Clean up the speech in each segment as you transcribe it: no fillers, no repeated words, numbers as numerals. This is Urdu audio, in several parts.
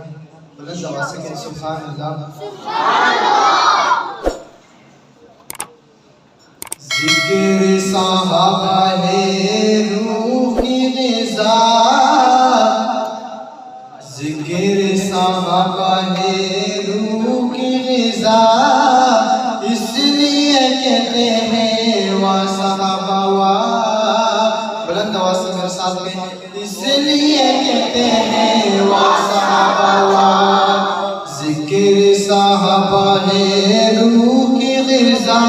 بلند آواز سے سبحان اللہ۔ ذکر صحابہ ہے روح کی غذا، ذکر صحابہ ہے روح کی غذا، اس لیے کہتے ہیں وا صحابہ وا، بلند آواز سے میرے ساتھ میں، اس لیے کہتے ہیں وا صحابہ وا۔ ذکر صحابہ ہے روح کی غذا،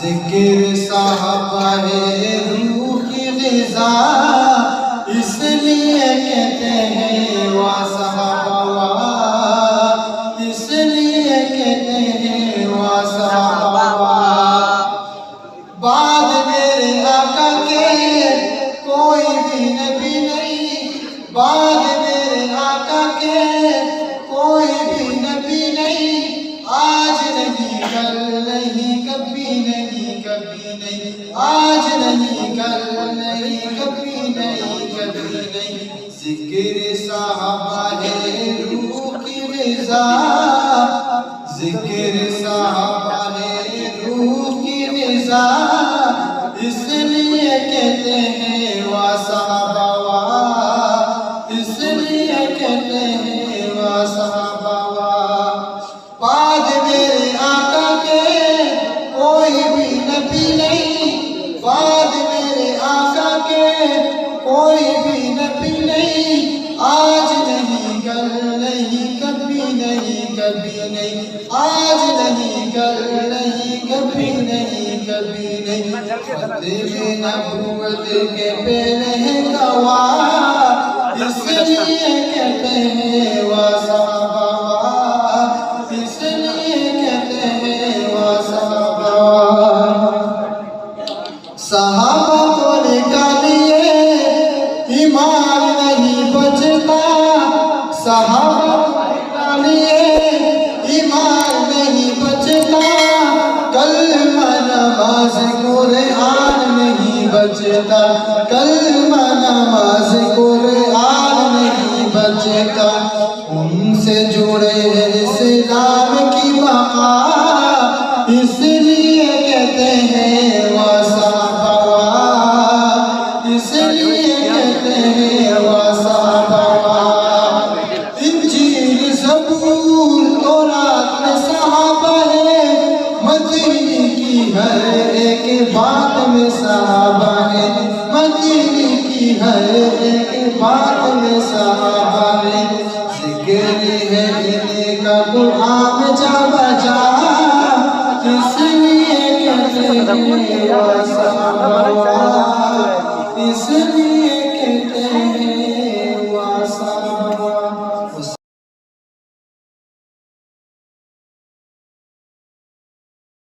ذکر صحابہ ہے روح کی غذا، اس لیے کہتے ہیں وا صحابہ وا، اس لیے کہتے ہیں وا صحابہ وا۔ بعد میرے آقا کے کوئی بھی نبی نہیں، بعد میرے آقا کے کوئی بھی نبی نہیں، آج نہیں کل نہیں کبھی نہیں کبھی نہیں، آج نہیں کل نہیں کبھی نہیں کبھی نہیں۔ ذکر صحابہ ہے روح کی غذا، ذکر صحابہ ہے روح کی غذا، اس لیے کہتے ہیں وا صحابہ وا، اس لیے کہتے ہیں وا صحابہ وا۔ بعد میرے آقا کے کوئی بھی نبی نہیں، بعد میرے آقا کے کوئی بھی نبی نہیں، آج نہیں کل نہیں کبھی نہیں کبھی نہیں، آج نہیں کل نہیں کبھی نہیں کبھی نہیں۔ ختم نبوت کے پہلے گواہ، اس لیے کہتے ہیں وا صحابہ وا، اس لیے کہتے ہیں وا صحابہ وا۔ صحابہ کو نکالیے ایمان نہیں بچتا، صحابہ کو نکالیے ایمان نہیں بچتا، کلمہ نماز قرآن نہیں بچتا، کلمہ نماز قرآن نہیں بچتا۔ ان سے جڑے ہیں اسلام کی بقا، اس لیے کہتے ہیں وا صحابہ وا، اس لیے کہتے ہیں وا صحابہ وا۔ انجیل زبور تورات میں صحابہ ہے، مدینے کی ہر ایک بات میں صحابہ ہے، مدینے کی ہر ایک بات میں صحابہ ہے۔ ذکر ہے ان کا قرآن جا بجا، اس لیے کہتے ہیں وا صحابہ وا۔